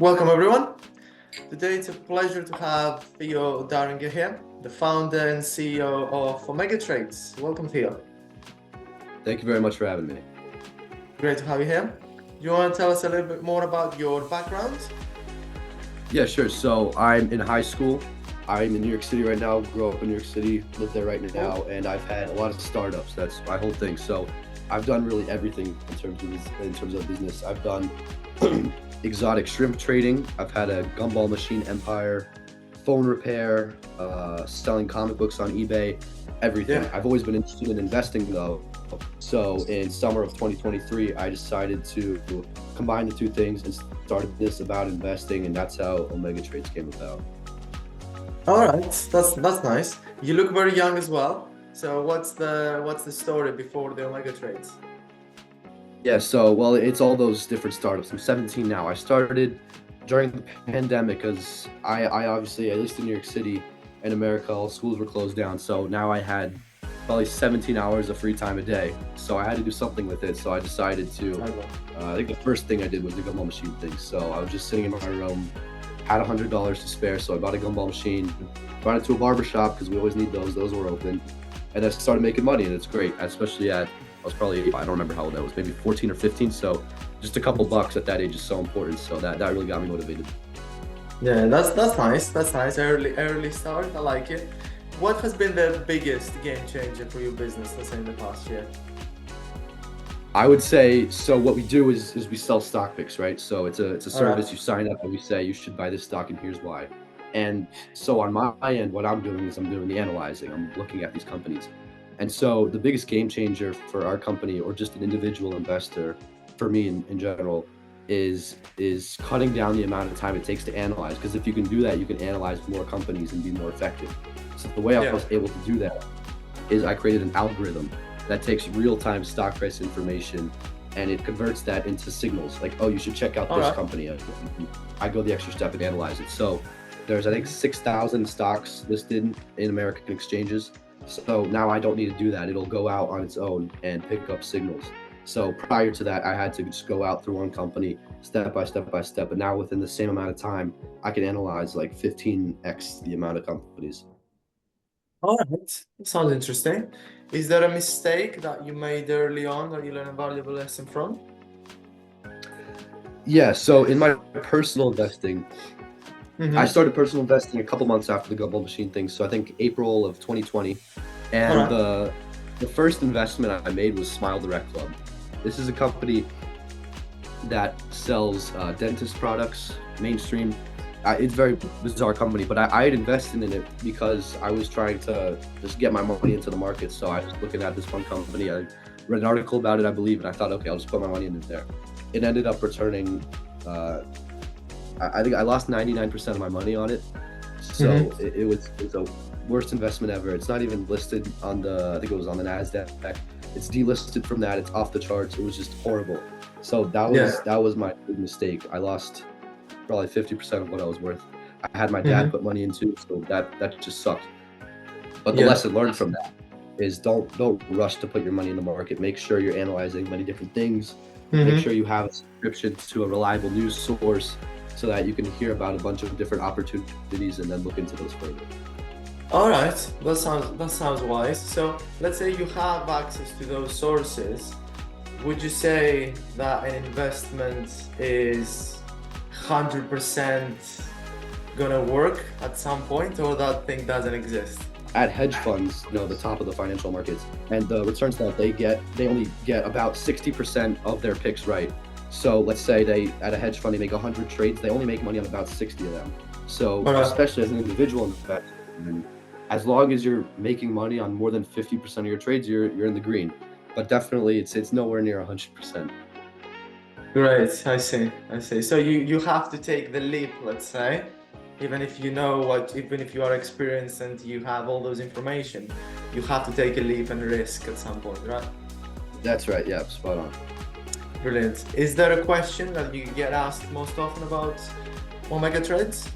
Welcome everyone. Today it's a pleasure to have Theo Darringer here, the founder and CEO of Omega Trades. Welcome, Theo. Thank you very much for having me. Great to have you here. You want to tell us a little bit more about your background? Yeah, sure. So I'm in high school. I'm in New York City right now, grew up in New York City, live there right now, and I've had a lot of startups. That's my whole thing. So I've done really everything in terms of business. I've done exotic shrimp trading. I've had a gumball machine empire, phone repair, selling comic books on eBay, everything. Yeah. I've always been interested in investing though. So in summer of 2023, I decided to combine the two things and started this about investing, and that's how Omega Trades came about. All right, that's nice. You look very young as well. So what's the story before the Omega Trades? Yeah, well, it's all those different startups. I'm 17 now. I started during the pandemic because I obviously, at least in New York City and America, all schools were closed down. So now I had probably 17 hours of free time a day. So I had to do something with it. So I decided to, I think the first thing I did was the gumball machine thing. So I was just sitting in my room, had $100 to spare. So I bought a gumball machine, brought it to a barber shop because we always need those. Those were open. And I started making money, and it's great, especially I was probably, I don't remember how old I was, maybe 14 or 15. So just a couple bucks at that age is so important. So that really got me motivated. Yeah, that's nice. That's nice. Early start. I like it. What has been the biggest game changer for your business, let's say, in the past year? I would say, so what we do is we sell stock picks, right? So it's a service. You sign up and we say you should buy this stock and here's why. And so on my end, what I'm doing is I'm doing the analyzing. I'm looking at these companies. And so the biggest game changer for our company, or just an individual investor, for me in general, is cutting down the amount of time it takes to analyze. Because if you can do that, you can analyze more companies and be more effective. So the way I was able to do that is I created an algorithm that takes real-time stock price information and it converts that into signals. Like, oh, you should check out this company. I go the extra step and analyze it. So there's, I think, 6,000 stocks listed in American exchanges. So now I don't need to do that. It'll go out on its own and pick up signals. So prior to that, I had to just go out through one company step by step by step. But now within the same amount of time, I can analyze like 15x the amount of companies. All right, sounds interesting. Is there a mistake that you made early on that you learned a valuable lesson from? Yeah, so in my personal investing, I started personal investing a couple months after the gumball machine thing. So I think April of 2020. And the first investment I made was Smile Direct Club. This is a company that sells dentist products, mainstream. It's a very bizarre company, but I had invested in it because I was trying to just get my money into the market. So I was looking at this one company. I read an article about it, I believe, and I thought, okay, I'll just put my money in there. It ended up returning, I think I lost 99% of my money on it. So it was the worst investment ever. It's not even listed on I think it was on the NASDAQ. It's delisted from that. It's off the charts. It was just horrible. So that was my big mistake. I lost probably 50% of what I was worth. I had my dad put money into, so that just sucked. But the lesson learned from that is don't rush to put your money in the market. Make sure you're analyzing many different things. Make sure you have a subscription to a reliable news source so that you can hear about a bunch of different opportunities and then look into those further. All right, that sounds wise. So let's say you have access to those sources. Would you say that an investment is 100% gonna work at some point, or that thing doesn't exist? At hedge funds, the top of the financial markets, and the returns that they only get about 60% of their picks right. So let's say at a hedge fund, they make 100 trades, they only make money on about 60 of them. So especially as an individual investor, as long as you're making money on more than 50% of your trades, you're in the green. But definitely it's nowhere near 100%. Great, I see. So you have to take the leap, let's say, even if you are experienced and you have all those information, you have to take a leap and risk at some point, right? That's right, yeah, spot on. Brilliant. Is there a question that you get asked most often about Omega Trades?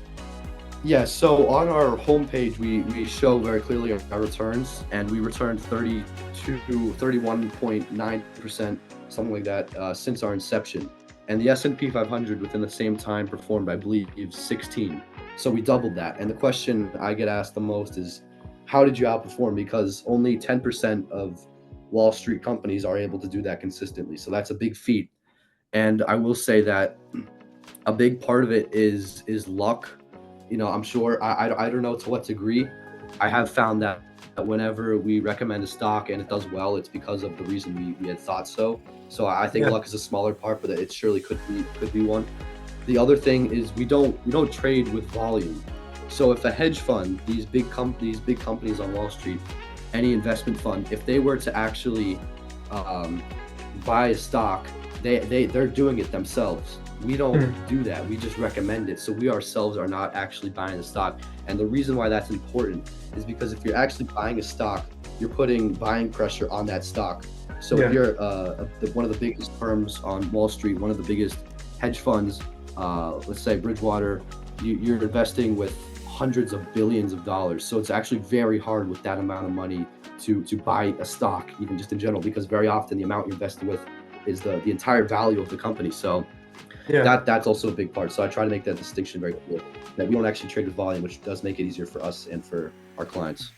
Yeah, so on our homepage, we show very clearly our returns, and we returned 31.9%, something like that, since our inception. and the S&P 500 within the same time performed, I believe, 16. So we doubled that. And the question I get asked the most is, how did you outperform? Because only 10% of Wall Street companies are able to do that consistently. So that's a big feat. And I will say that a big part of it is luck. I'm sure, I don't know to what degree. I have found that whenever we recommend a stock and it does well, it's because of the reason we had thought so. So I think luck is a smaller part, but it surely could be one. The other thing is we don't trade with volume. So if a hedge fund, these big companies on Wall Street, any investment fund, if they were to actually buy a stock, they're doing it themselves. We don't do that. We just recommend it. So we ourselves are not actually buying the stock. And the reason why that's important is because if you're actually buying a stock, you're putting buying pressure on that stock. So if you're one of the biggest firms on Wall Street, one of the biggest hedge funds, let's say Bridgewater, you're investing with hundreds of billions of dollars. So it's actually very hard with that amount of money to buy a stock, even just in general, because very often the amount you're investing with is the entire value of the company. So that's also a big part. So I try to make that distinction very clear, that we don't actually trade with volume, which does make it easier for us and for our clients.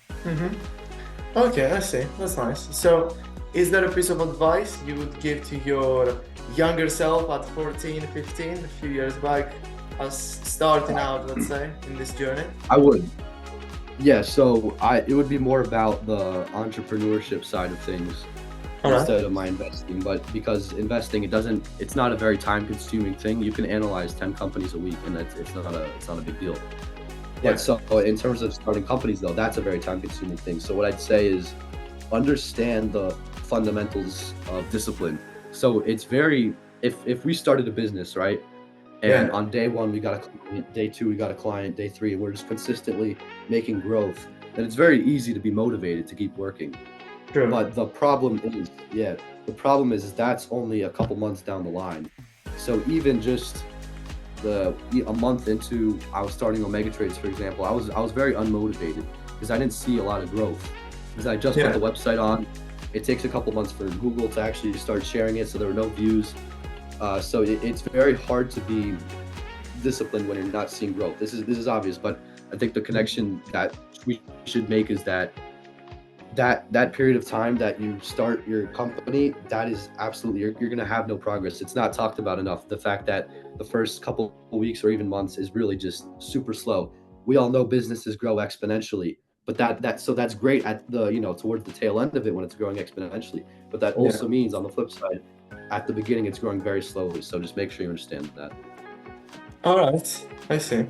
Okay, I see. That's nice. So is there a piece of advice you would give to your younger self at 14, 15, a few years back, as starting out, let's say, in this journey? I would. Yeah, so it would be more about the entrepreneurship side of things instead of my investing. But because investing, it's not a very time-consuming thing. You can analyze 10 companies a week, and it's not a big deal. But so in terms of starting companies, though, that's a very time-consuming thing. So what I'd say is understand the fundamentals of discipline. So it's if we started a business, right? And on day one, we got a client, day two, we got a client, day three, and we're just consistently making growth, then it's very easy to be motivated to keep working. True. But the problem is that's only a couple months down the line. So even just a month into I was starting Omega Trades, for example, I was very unmotivated because I didn't see a lot of growth. Because I just put the website on. It takes a couple months for Google to actually start sharing it, so there were no views. So it's very hard to be disciplined when you're not seeing growth. This is obvious, but I think the connection that we should make is that period of time that you start your company, that is absolutely, you're going to have no progress. It's not talked about enough. The fact that the first couple of weeks or even months is really just super slow. We all know businesses grow exponentially, but that's great at the, towards the tail end of it when it's growing exponentially. But that also means on the flip side, at the beginning, it's growing very slowly. So just make sure you understand that. All right, I see.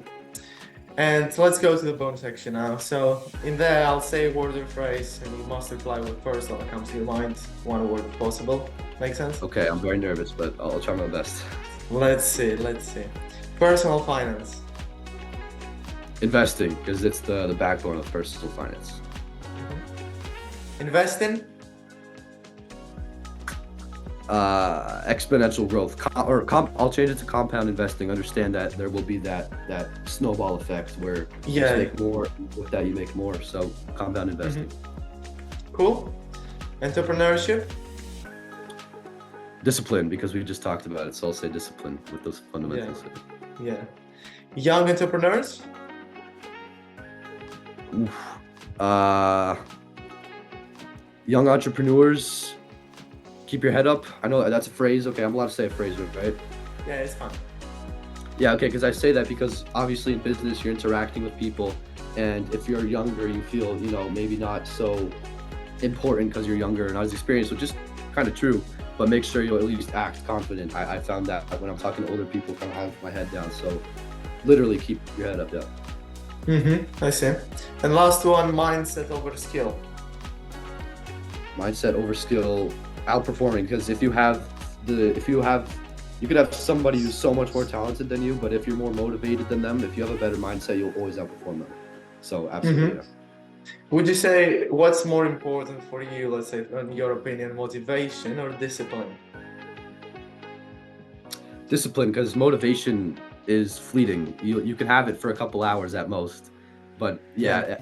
And let's go to the bonus section now. So in there, I'll say a word or phrase, and you must reply with first that comes to your mind, one word if possible. Make sense? Okay, I'm very nervous, but I'll try my best. Let's see. Personal finance. Investing, because it's the backbone of personal finance. Investing. Exponential growth, I'll change it to compound investing. Understand that there will be that snowball effect where you make more, with that you make more. So compound investing. Cool. Entrepreneurship. Discipline, because we just talked about it. So I'll say discipline with those fundamentals. Yeah. Young entrepreneurs. Young entrepreneurs. Keep your head up. I know that's a phrase. Okay, I'm allowed to say a phrase, right? Yeah, it's fine. Yeah, okay, because I say that because obviously in business you're interacting with people, and if you're younger, you feel, maybe not so important because you're younger and not as experienced, which is kind of true, but make sure you at least act confident. I found that when I'm talking to older people, kind of have my head down. So literally keep your head up, I see. And last one, mindset over skill. Mindset over skill. Outperforming, because if you could have somebody who's so much more talented than you, but if you're more motivated than them, if you have a better mindset, you'll always outperform them. So absolutely. Would you say what's more important for you, let's say, in your opinion, motivation or discipline? Discipline, because motivation is fleeting. You can have it for a couple hours at most, but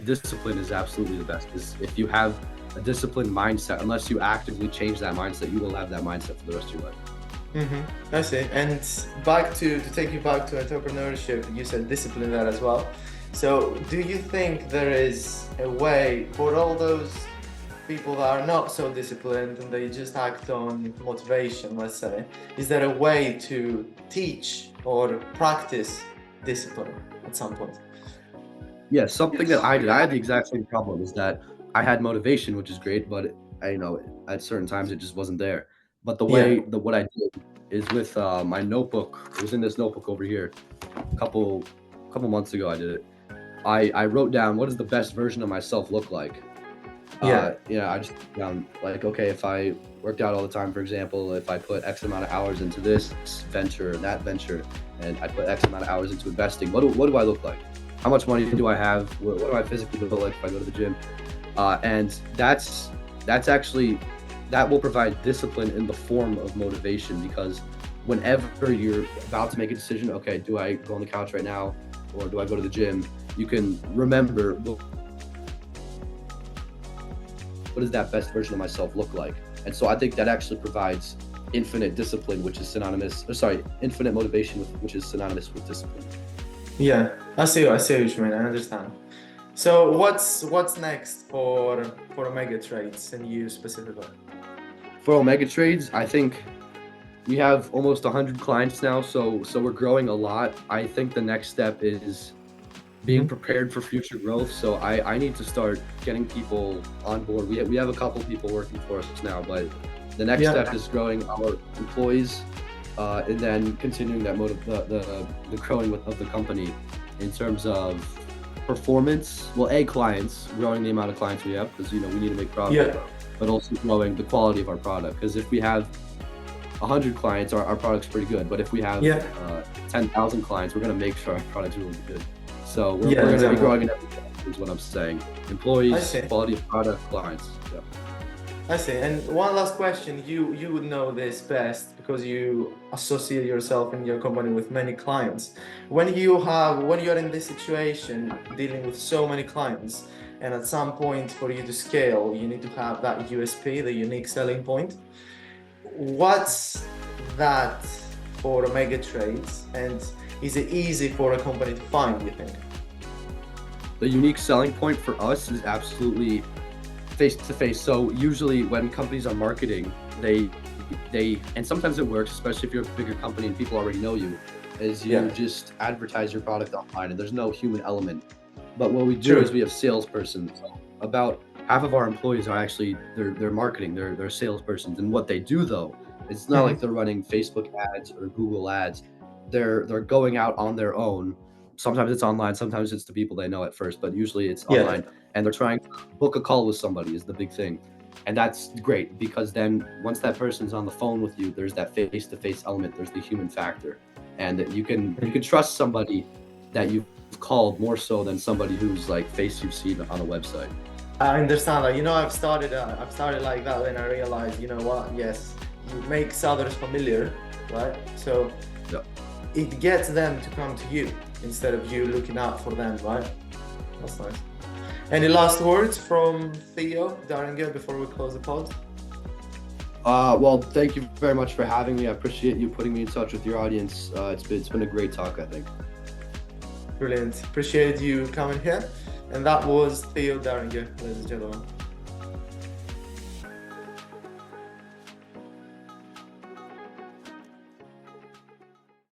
discipline is absolutely the best. If you have a disciplined mindset, unless you actively change that mindset, you will have that mindset for the rest of your life. I see. And back to take you back to entrepreneurship, you said discipline there as well. So do you think there is a way for all those people that are not so disciplined and they just act on motivation, let's say, is there a way to teach or practice discipline at some point? Yeah, something that I did. I had the exact same problem, is that I had motivation, which is great, but at certain times it just wasn't there. But what I did is with my notebook. It was in this notebook over here. A couple months ago, I did it. I wrote down, what does the best version of myself look like? I just wrote down, like, okay, if I worked out all the time, for example, if I put X amount of hours into this venture, that venture, and I put X amount of hours into investing, what do I look like? How much money do I have? What do I physically look like if I go to the gym? And that's actually, that will provide discipline in the form of motivation, because whenever you're about to make a decision, okay, do I go on the couch right now or do I go to the gym? You can remember, what does that best version of myself look like? And so I think that actually provides infinite discipline, infinite motivation, which is synonymous with discipline. Yeah, I see what you mean. I understand. So what's next for Omega Trades and you specifically? For Omega Trades, I think we have almost 100 clients now, so we're growing a lot. I think the next step is being prepared for future growth. So I need to start getting people on board. We have a couple people working for us now, but the next step is growing our employees, and then continuing that the growing of the company in terms of performance. Well, clients, growing the amount of clients we have, because we need to make profit, but also growing the quality of our product. Because if we have 100 clients, our product's pretty good. But if we have 10,000 clients, we're going to make sure our product's really good. So we're going to be growing in every sector, is what I'm saying. Employees, quality of product, clients. Yeah. I see. And one last question. You would know this best because you associate yourself in your company with many clients. When you're in this situation dealing with so many clients, and at some point for you to scale, you need to have that USP, the unique selling point. What's that for Omega Trades, and is it easy for a company to find, you think? The unique selling point for us is absolutely face-to-face. So usually when companies are marketing, they and sometimes it works, especially if you're a bigger company and people already know you, is you just advertise your product online and there's no human element. But what we do is we have salespersons. So about half of our employees are actually they're marketing, they're salespersons. And what they do, though, it's not like they're running Facebook ads or Google ads. They're going out on their own. Sometimes it's online, sometimes it's the people they know at first, but usually it's online, and they're trying to book a call with somebody is the big thing. And that's great, because then once that person's on the phone with you, there's that face-to-face element, there's the human factor, and you can trust somebody that you've called more so than somebody who's like face you've seen on a website. I understand that. I've started like that, and I realized, yes, it makes others familiar, right? So it gets them to come to you instead of you looking out for them, right? That's nice. Any last words from Theo, Darringer, before we close the pod? Well, thank you very much for having me. I appreciate you putting me in touch with your audience. It's been a great talk, I think. Brilliant. Appreciate you coming here. And that was Theo Darringer, ladies and gentlemen.